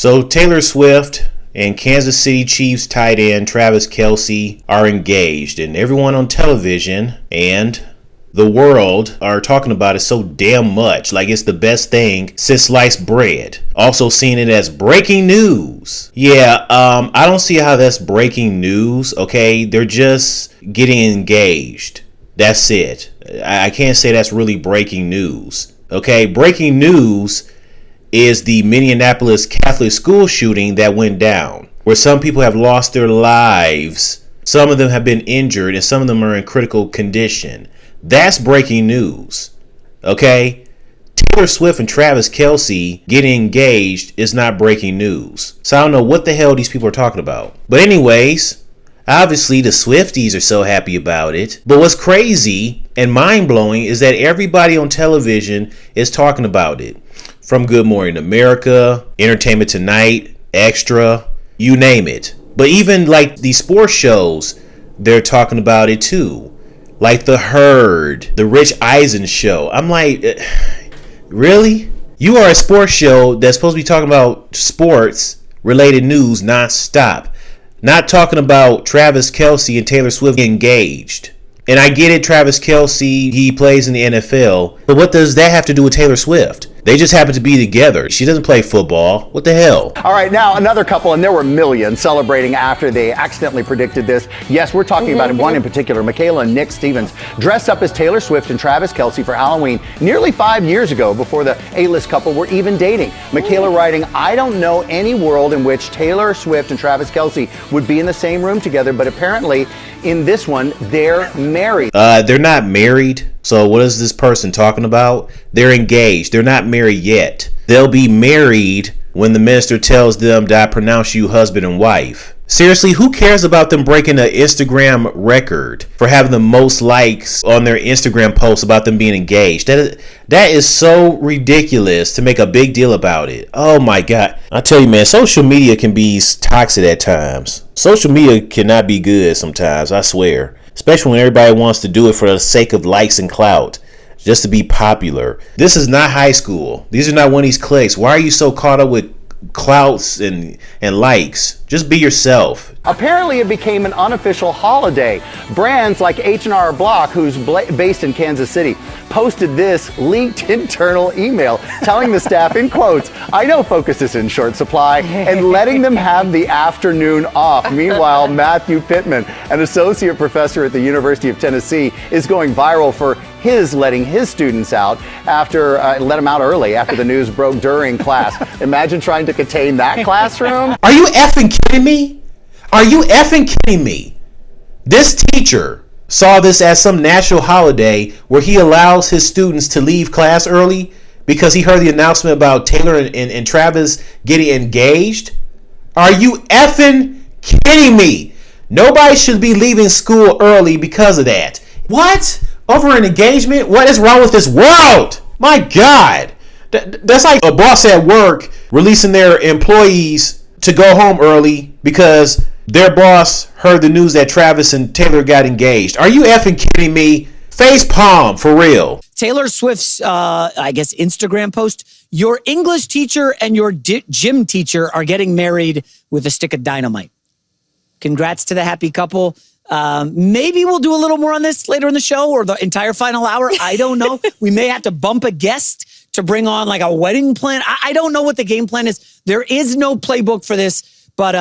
So Taylor Swift and Kansas City Chiefs tight end Travis Kelce are engaged, and everyone on television and the world are talking about it so damn much, like it's the best thing since sliced bread. Also seeing it as breaking news. Yeah, I don't see how that's breaking news, okay? They're just getting engaged. That's it. I can't say that's really breaking news, okay? Breaking news is the Minneapolis Catholic school shooting that went down, where some people have lost their lives, some of them have been injured, and some of them are in critical condition. That's breaking news, okay? Taylor Swift and Travis Kelce getting engaged is not breaking news. So I don't know what the hell these people are talking about. But anyways, obviously the Swifties are so happy about it. But what's crazy and mind-blowing is that everybody on television is talking about it. From Good Morning America, Entertainment Tonight, Extra, you name it. But even like these sports shows, they're talking about it too. Like The Herd, the Rich Eisen show. I'm like, really? You are a sports show that's supposed to be talking about sports related news nonstop. Not talking about Travis Kelce and Taylor Swift engaged. And I get it, Travis Kelce, he plays in the NFL. But what does that have to do with Taylor Swift? They just happen to be together. She doesn't play football. What the hell? All right, now another couple, and there were millions celebrating after they accidentally predicted this. Yes, we're talking about one in particular, Michaela and Nick Stevens, dressed up as Taylor Swift and Travis Kelce for Halloween nearly 5 years ago, before the A-list couple were even dating. Michaela writing, I don't know any world in which Taylor Swift and Travis Kelce would be in the same room together, but apparently in this one, they're married. They're not married. So what is this person talking about? They're engaged. They're not married yet. They'll be married when the minister tells them that I pronounce you husband and wife. Seriously, who cares about them breaking an Instagram record for having the most likes on their Instagram posts about them being engaged? That is so ridiculous to make a big deal about it. Oh my God. I tell you, man, social media can be toxic at times. Social media cannot be good sometimes, I swear. Especially when everybody wants to do it for the sake of likes and clout, just to be popular. This is not high school. These are not one of these cliques. Why are you so caught up with clouts and likes? Just be yourself. Apparently it became an unofficial holiday. Brands like H&R Block, who's based in Kansas City, posted this leaked internal email telling the staff in quotes, I know Focus is in short supply, and letting them have the afternoon off. Meanwhile, Matthew Pittman, an associate professor at the University of Tennessee, is going viral for his letting his students out after let them out early after the news broke during class. Imagine trying to contain that classroom. Are you effing kidding me? Are you effing kidding me? This teacher saw this as some national holiday where he allows his students to leave class early because he heard the announcement about Taylor and Travis getting engaged. Are you effing kidding me? Nobody should be leaving school early because of that. What? Over an engagement? What is wrong with this world? My God. That's like a boss at work releasing their employees to go home early because their boss heard the news that Travis and Taylor got engaged. Are you effing kidding me? Face palm, for real. Taylor Swift's, Instagram post, your English teacher and your gym teacher are getting married with a stick of dynamite. Congrats to the happy couple. Maybe we'll do a little more on this later in the show or the entire final hour. I don't know. We may have to bump a guest to bring on like a wedding plan. I don't know what the game plan is. There is no playbook for this. But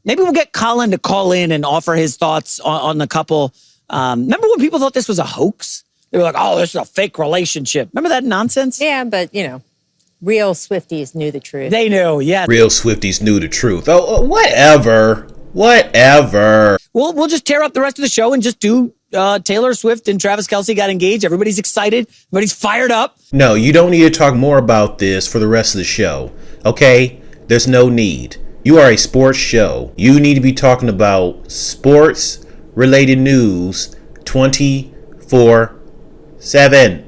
maybe we'll get Colin to call in and offer his thoughts on the couple. Remember when people thought this was a hoax? They were like, oh, this is a fake relationship. Remember that nonsense? Yeah, but, real Swifties knew the truth. They knew, yeah. Real Swifties knew the truth. Oh, whatever. We'll just tear up the rest of the show and just do Taylor Swift and Travis Kelce got engaged. Everybody's excited. Everybody's fired up. No, you don't need to talk more about this for the rest of the show, okay? There's no need. You are a sports show. You need to be talking about sports-related news 24/7,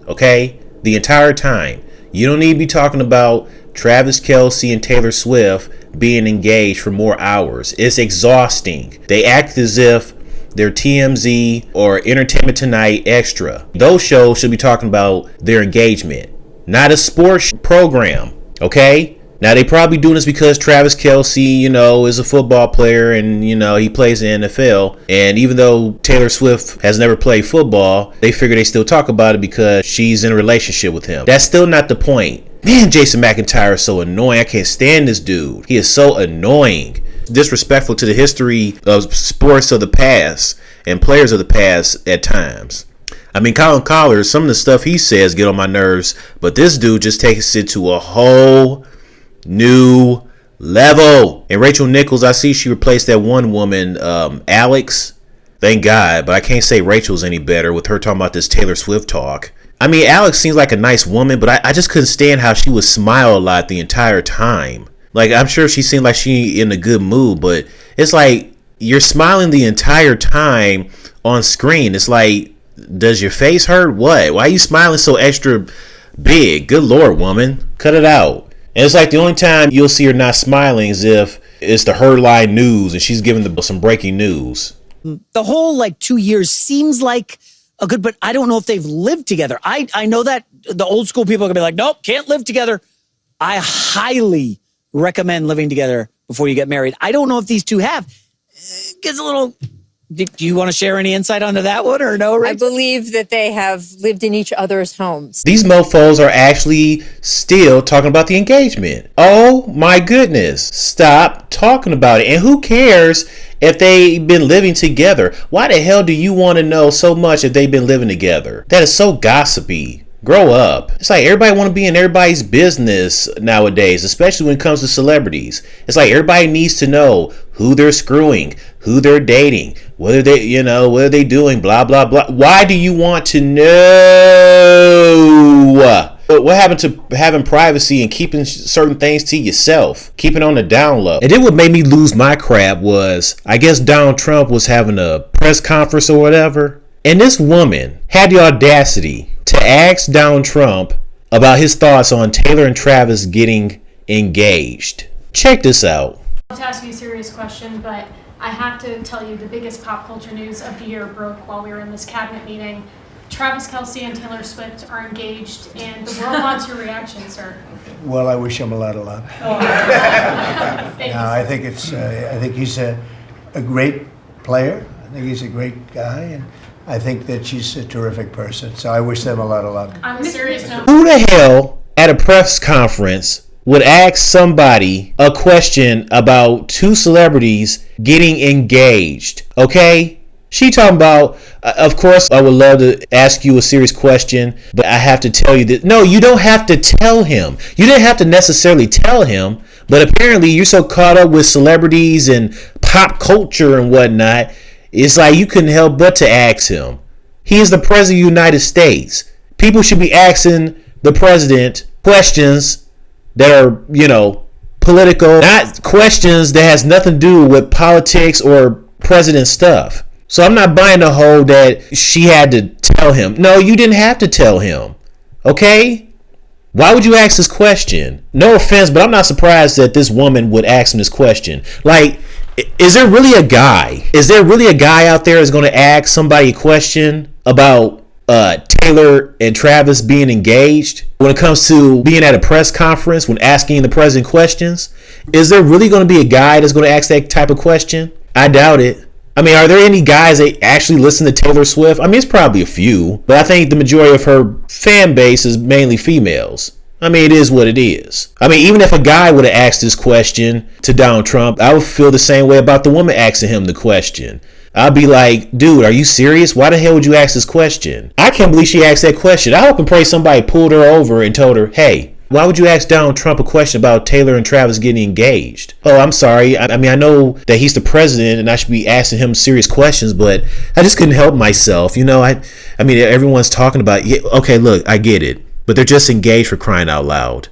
okay? The entire time. You don't need to be talking about Travis Kelce and Taylor Swift being engaged for more hours. It's exhausting. They act as if they're TMZ or Entertainment Tonight Extra. Those shows should be talking about their engagement, not a sports program, okay? Now, they probably doing this because Travis Kelce, is a football player and, he plays in the NFL. And even though Taylor Swift has never played football, they figure they still talk about it because she's in a relationship with him. That's still not the point. Man, Jason McIntyre is so annoying. I can't stand this dude. He is so annoying. Disrespectful to the history of sports of the past and players of the past at times. I mean, Colin Collar, some of the stuff he says get on my nerves, but this dude just takes it to a whole new level. And Rachel Nichols, I see she replaced that one woman, Alex. Thank God, but I can't say Rachel's any better with her talking about this Taylor Swift talk. I mean, Alex seems like a nice woman, but I just couldn't stand how she would smile a lot the entire time. Like, I'm sure she seemed like she in a good mood, but it's like you're smiling the entire time on screen. It's like, does your face hurt? What? Why are you smiling so extra big? Good Lord, woman. Cut it out. And it's like the only time you'll see her not smiling is if it's the Herdline News and she's giving some breaking news. The whole 2 years seems like a good, but I don't know if they've lived together. I know that the old school people are gonna be like, nope, can't live together. I highly recommend living together before you get married. I don't know if these two have. Gets a little. Do you want to share any insight onto that one or no, Rachel? I believe that they have lived in each other's homes. These mofos are actually still talking about the engagement. Oh my goodness. Stop talking about it. And who cares if they've been living together? Why the hell do you want to know so much if they've been living together? That is so gossipy. Grow up. It's like everybody want to be in everybody's business nowadays, especially when it comes to celebrities. It's like everybody needs to know who they're screwing, who they're dating, what are they doing, blah, blah, blah. Why do you want to know? What happened to having privacy and keeping certain things to yourself? Keeping on the down low. And then what made me lose my crap was, I guess Donald Trump was having a press conference or whatever. And this woman had the audacity to ask Donald Trump about his thoughts on Taylor and Travis getting engaged. Check this out. To ask you a serious question, but I have to tell you the biggest pop culture news of the year broke while we were in this cabinet meeting. Travis Kelce and Taylor Swift are engaged, and the world wants your reaction, sir. Well, I wish him a lot of luck. Thank you. I think he's a great player. I think he's a great guy, and I think that she's a terrific person. So I wish them a lot of luck. On a serious note, Who the hell at a press conference would ask somebody a question about two celebrities getting engaged? Okay? She talking about, of course, I would love to ask you a serious question, but I have to tell you that, no, you don't have to tell him. You didn't have to necessarily tell him, but apparently you're so caught up with celebrities and pop culture and whatnot, it's like you couldn't help but to ask him. He is the president of the United States. People should be asking the president questions that are, political, not questions that has nothing to do with politics or president stuff. So I'm not buying the whole that she had to tell him. No, you didn't have to tell him. Okay? Why would you ask this question? No offense, but I'm not surprised that this woman would ask him this question. Like, is there really a guy? Is there really a guy out there that's going to ask somebody a question about Taylor and Travis being engaged? When it comes to being at a press conference, when asking the president questions, is there really going to be a guy that's going to ask that type of question? I doubt it. I mean, are there any guys that actually listen to Taylor Swift? I mean, it's probably a few, but I think the majority of her fan base is mainly females. I mean, it is what it is. I mean, even if a guy would have asked this question to Donald Trump, I would feel the same way about the woman asking him the question. I'd be like, dude, are you serious? Why the hell would you ask this question? I can't believe she asked that question. I hope and pray somebody pulled her over and told her, hey, why would you ask Donald Trump a question about Taylor and Travis getting engaged? Oh, I'm sorry. I mean, I know that he's the president and I should be asking him serious questions, but I just couldn't help myself. I mean, everyone's talking about, yeah, okay, look, I get it, but they're just engaged, for crying out loud.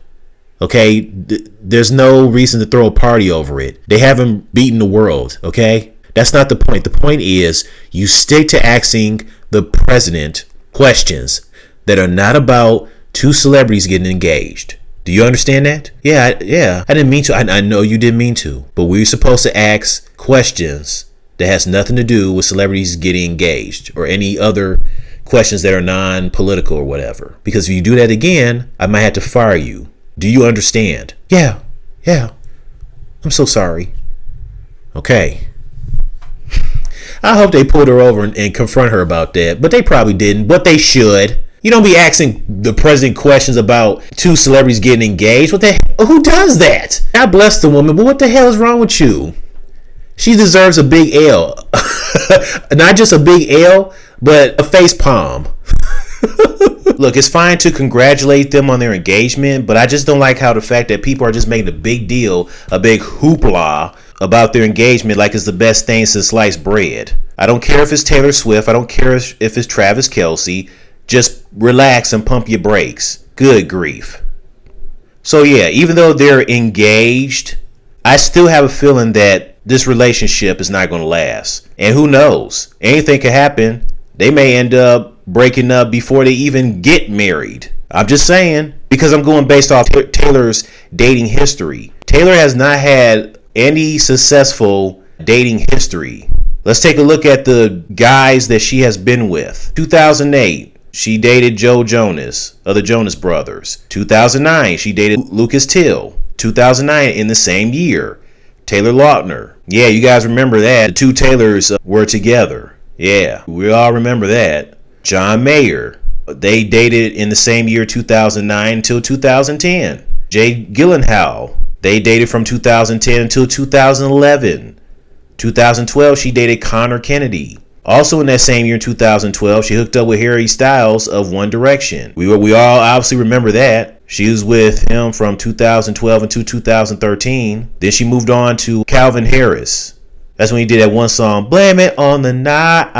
Okay? There's no reason to throw a party over it. They haven't beaten the world, okay? That's not the point. The point is you stick to asking the president questions that are not about two celebrities getting engaged. Do you understand that? Yeah. I didn't mean to. I know you didn't mean to. But we were supposed to ask questions that has nothing to do with celebrities getting engaged or any other questions that are non-political or whatever. Because if you do that again, I might have to fire you. Do you understand? Yeah. Yeah, I'm so sorry. Okay. I hope they pulled her over and confront her about that, but they probably didn't, but they should. You don't be asking the president questions about two celebrities getting engaged. What the hell? Who does that? God bless the woman, but what the hell is wrong with you? She deserves a big L. Not just a big L, but a face palm. Look, it's fine to congratulate them on their engagement, but I just don't like how the fact that people are just making a big deal, a big hoopla about their engagement like it's the best thing since sliced bread. I don't care if it's Taylor Swift. I don't care if it's Travis Kelce. Just relax and pump your brakes. Good grief. So yeah, even though they're engaged, I still have a feeling that this relationship is not going to last. And who knows? Anything could happen. They may end up breaking up before they even get married. I'm just saying, because I'm going based off Taylor's dating history. Taylor has not had any successful dating history. Let's take a look at the guys that she has been with. 2008, she dated Joe Jonas of the Jonas Brothers. 2009, she dated Lucas Till. 2009, in the same year, Taylor Lautner. Yeah, you guys remember that. The two Taylors were together. Yeah, we all remember that. John Mayer. They dated in the same year, 2009 until 2010. Jay Gyllenhaal. They dated from 2010 until 2011. 2012, she dated Connor Kennedy. Also in that same year, 2012, she hooked up with Harry Styles of One Direction. We all obviously remember that. She was with him from 2012 until 2013. Then she moved on to Calvin Harris. That's when he did that one song, Blame It on the Night.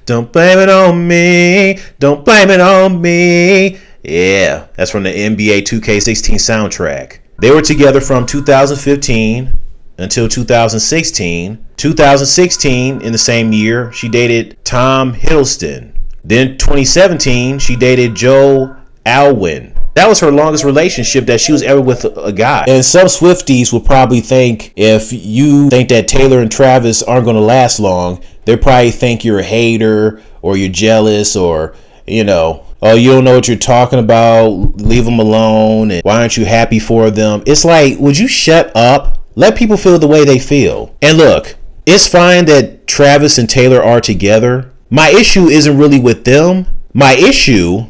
Don't blame it on me. Don't blame it on me. Yeah, that's from the NBA 2K16 soundtrack. They were together from 2015 until 2016. 2016, in the same year, she dated Tom Hiddleston. Then 2017, she dated Joe Alwyn. That was her longest relationship that she was ever with a guy. And some Swifties will probably think, if you think that Taylor and Travis aren't going to last long, they probably think you're a hater or you're jealous or, oh, you don't know what you're talking about, leave them alone, and why aren't you happy for them? It's like, would you shut up? Let people feel the way they feel. And look, it's fine that Travis and Taylor are together. My issue isn't really with them. My issue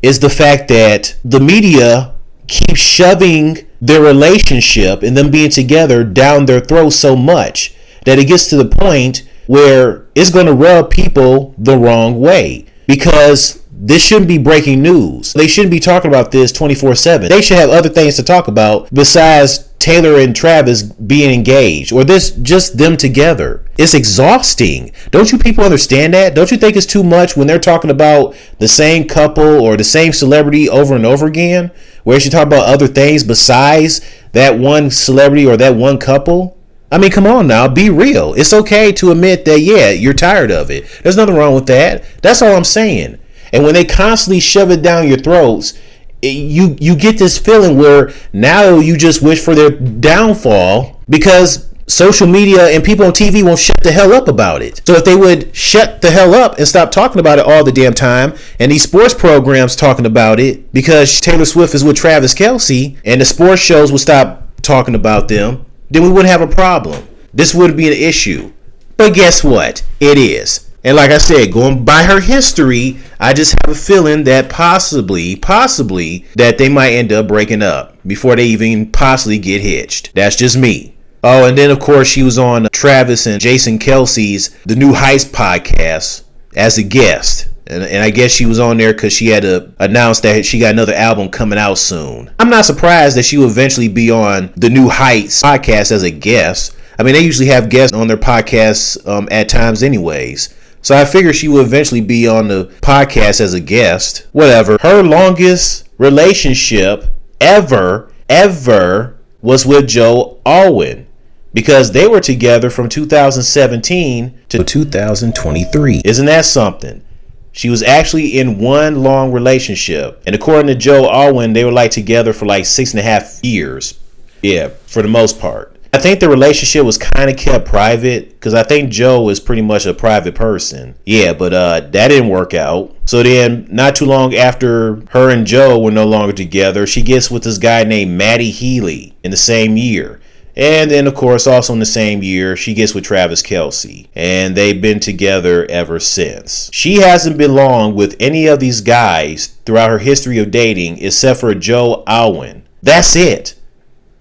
is the fact that the media keeps shoving their relationship and them being together down their throats so much that it gets to the point where it's going to rub people the wrong way. Because this shouldn't be breaking news. They shouldn't be talking about this 24/7. They should have other things to talk about besides Taylor and Travis being engaged or this just them together. It's exhausting. Don't you people understand that? Don't you think it's too much when they're talking about the same couple or the same celebrity over and over again? Where she talk about other things besides that one celebrity or that one couple? I mean, come on now, be real. It's okay to admit that, yeah, you're tired of it. There's nothing wrong with that. That's all I'm saying. And when they constantly shove it down your throats, you get this feeling where now you just wish for their downfall because social media and people on TV won't shut the hell up about it. So if they would shut the hell up and stop talking about it all the damn time, and these sports programs talking about it because Taylor Swift is with Travis Kelce, and the sports shows would stop talking about them, then we wouldn't have a problem. This wouldn't be an issue. But guess what? It is. And like I said, going by her history, I just have a feeling that possibly that they might end up breaking up before they even possibly get hitched. That's just me. Oh, and then of course she was on Travis and Jason Kelce's The New Heights podcast as a guest. And I guess she was on there because she had to announce that she got another album coming out soon. I'm not surprised that she will eventually be on The New Heights podcast as a guest. I mean, they usually have guests on their podcasts at times anyways. So I figure she will eventually be on the podcast as a guest. Whatever. Her longest relationship ever was with Joe Alwyn, because they were together from 2017 to 2023. Isn't that something? She was actually in one long relationship. And according to Joe Alwyn, they were like together for like 6.5 years. Yeah, for the most part. I think the relationship was kind of kept private because I think Joe is pretty much a private person. Yeah, but that didn't work out. So then, not too long after her and Joe were no longer together, she gets with this guy named Matty Healy in the same year. And then, of course, also in the same year, she gets with Travis Kelce. And they've been together ever since. She hasn't been long with any of these guys throughout her history of dating, except for Joe Alwyn. That's it.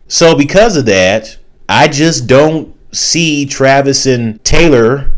So because of that, I just don't see Travis and Taylor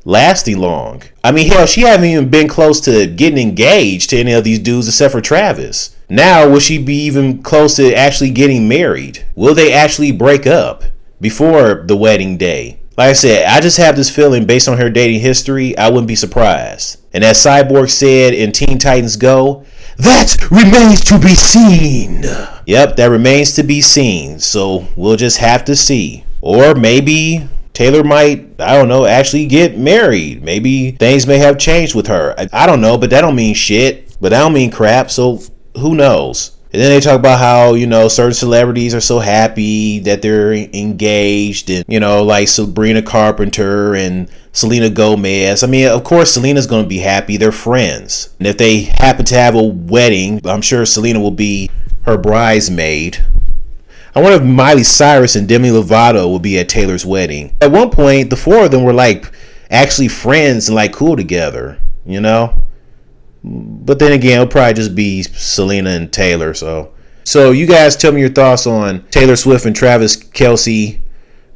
lasting long. I mean, hell, she haven't even been close to getting engaged to any of these dudes except for Travis. Now, will she be even close to actually getting married? Will they actually break up before the wedding day? Like I said, I just have this feeling based on her dating history, I wouldn't be surprised. And as Cyborg said in Teen Titans Go, that remains to be seen. Yep, that remains to be seen. So we'll just have to see. Or maybe Taylor might, I don't know, actually get married. Maybe things may have changed with her. I don't know, but that don't mean shit. But that don't mean crap, so who knows? And then they talk about how, certain celebrities are so happy that they're engaged. And, like Sabrina Carpenter and Selena Gomez. I mean, of course, Selena's going to be happy. They're friends. And if they happen to have a wedding, I'm sure Selena will be her bridesmaid. I wonder if Miley Cyrus and Demi Lovato will be at Taylor's wedding. At one point, the four of them were like actually friends and like cool together, But then again, it'll probably just be Selena and Taylor. So you guys tell me your thoughts on Taylor Swift and Travis Kelce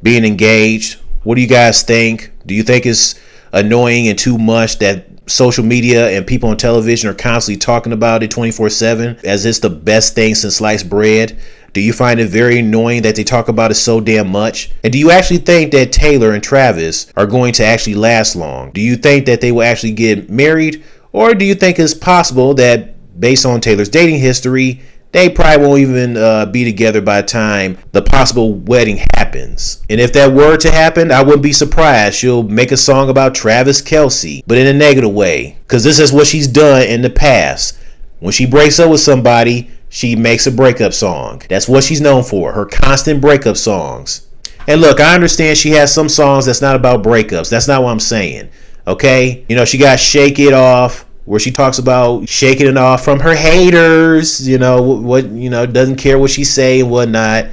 being engaged. What do you guys think? Do you think it's annoying and too much that social media and people on television are constantly talking about it 24/7 as it's the best thing since sliced bread? Do you find it very annoying that they talk about it so damn much? And do you actually think that Taylor and Travis are going to actually last long? Do you think that they will actually get married? Or do you think it's possible that based on Taylor's dating history, they probably won't even be together by the time the possible wedding happens? And if that were to happen, I wouldn't be surprised she'll make a song about Travis Kelce, but in a negative way. Because this is what she's done in the past. When she breaks up with somebody, she makes a breakup song. That's what she's known for, her constant breakup songs. And look, I understand she has some songs that's not about breakups. That's not what I'm saying. Okay? She got Shake It Off, where she talks about shaking it off from her haters, doesn't care what she say and whatnot.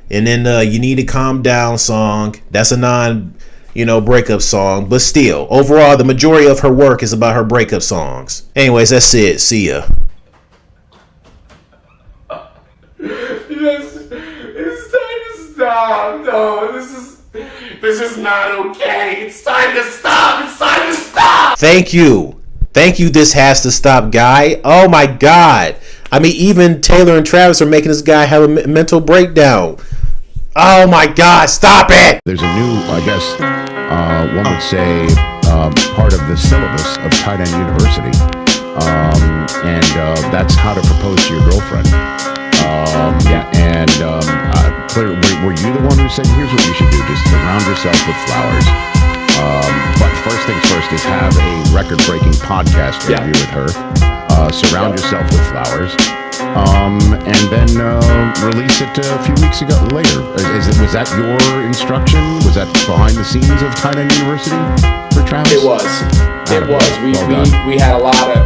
And then You Need to Calm Down song. That's a breakup song. But still, overall, the majority of her work is about her breakup songs. Anyways, that's it. See ya. Yes, it's time to stop. No, this is not okay. It's time to stop. It's time to stop. Thank you. This has to stop, guy. Oh my God. I mean, even Taylor and Travis are making this guy have a mental breakdown. Oh my God, stop it. There's a new, I guess, one would say, part of the syllabus of Tight End University. And that's how to propose to your girlfriend. Claire, were you the one who said, here's what you should do, just surround yourself with flowers? But first things first is have a record-breaking podcast interview with her. Surround yourself with flowers. And then release it a few weeks later. Was that your instruction? Was that behind the scenes of Tight End University for Travis? It was. We had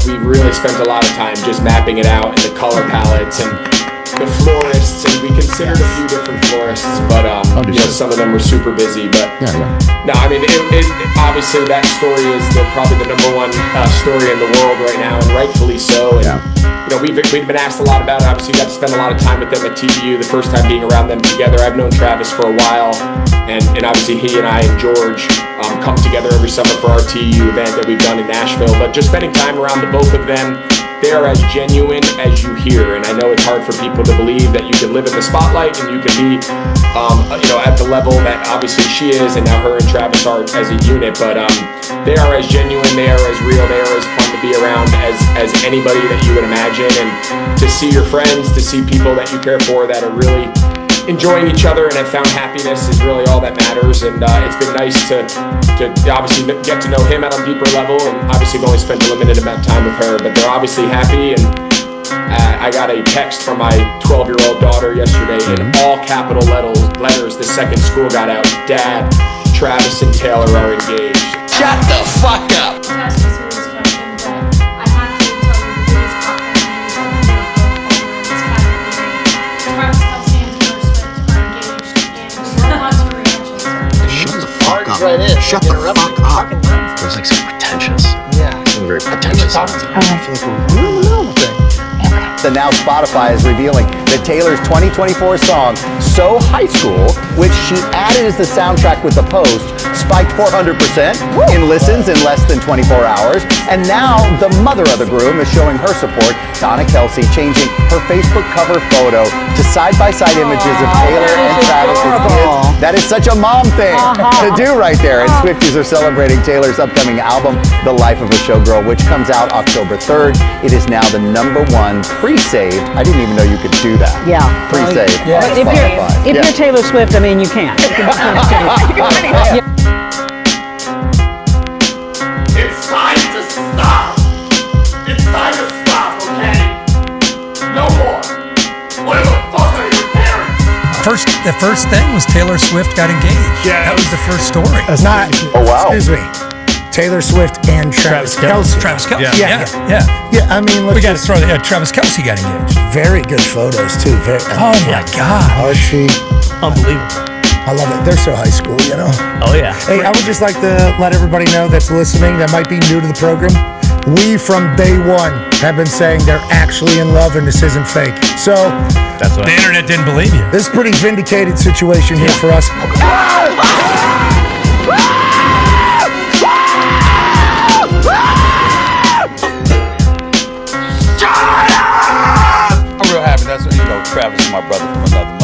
we really spent a lot of time just mapping it out and the color palettes and the florists, and we considered a few different florists, but some of them were super busy. But no, I mean, it obviously that story is probably the number one story in the world right now, and rightfully so. And we've been asked a lot about it. Obviously, we got to spend a lot of time with them at TU. The first time being around them together. I've known Travis for a while, and obviously he and I and George come together every summer for our TU event that we've done in Nashville. But just spending time around the both of them. They are as genuine as you hear, and I know it's hard for people to believe that you can live in the spotlight and you can be, at the level that obviously she is, and now her and Travis are as a unit. But they are as genuine, they are as real, they are as fun to be around as anybody that you would imagine. And to see your friends, to see people that you care for that are really enjoying each other and have found happiness is really all that matters. And it's been nice to obviously get to know him at a deeper level, and obviously we've only spent a limited amount of time with her, but they're obviously happy. And I got a text from my 12-year-old daughter yesterday in all capital letters the second school got out. Dad, Travis and Taylor are engaged. Shut the fuck up. That's a serious question, but I have Yeah, it is. Shut the fuck up. It was like so pretentious. Yeah. Something very pretentious. I feel like we're in the middle of the thing. And now Spotify is revealing that Taylor's 2024 song, So High School, which she added as the soundtrack with the post, spiked 400% in listens in less than 24 hours. And now the mother of the groom is showing her support, Donna Kelce, changing her Facebook cover photo to side-by-side images of Taylor and Travis's kids. That is such a mom thing to do right there. And Swifties are celebrating Taylor's upcoming album, The Life of a Showgirl, which comes out October 3rd. It is now the #1 pre-saved. I didn't even know you could do that. Yeah. Pre-saved. But if you're Taylor Swift, I mean, you can. It's time to stop. It's time to stop, okay? No more. Where the fuck are your parents? The first thing was Taylor Swift got engaged. Yeah. That was the first story. That's not. Oh, wow. Excuse me. Taylor Swift and Travis Kelce. Travis Kelce. Yeah. Yeah. I mean, We got to throw that. Travis Kelce got engaged. very good photos too. Oh my God. Archie, Unbelievable. I love it. They're so high school, you know. Oh yeah. Hey, I would just like to let everybody know that's listening that might be new to the program. We from day one have been saying they're actually in love and this isn't fake. So That's what the internet didn't believe you. this is a pretty vindicated situation here for us. I'm real happy. That's Travis is my brother from another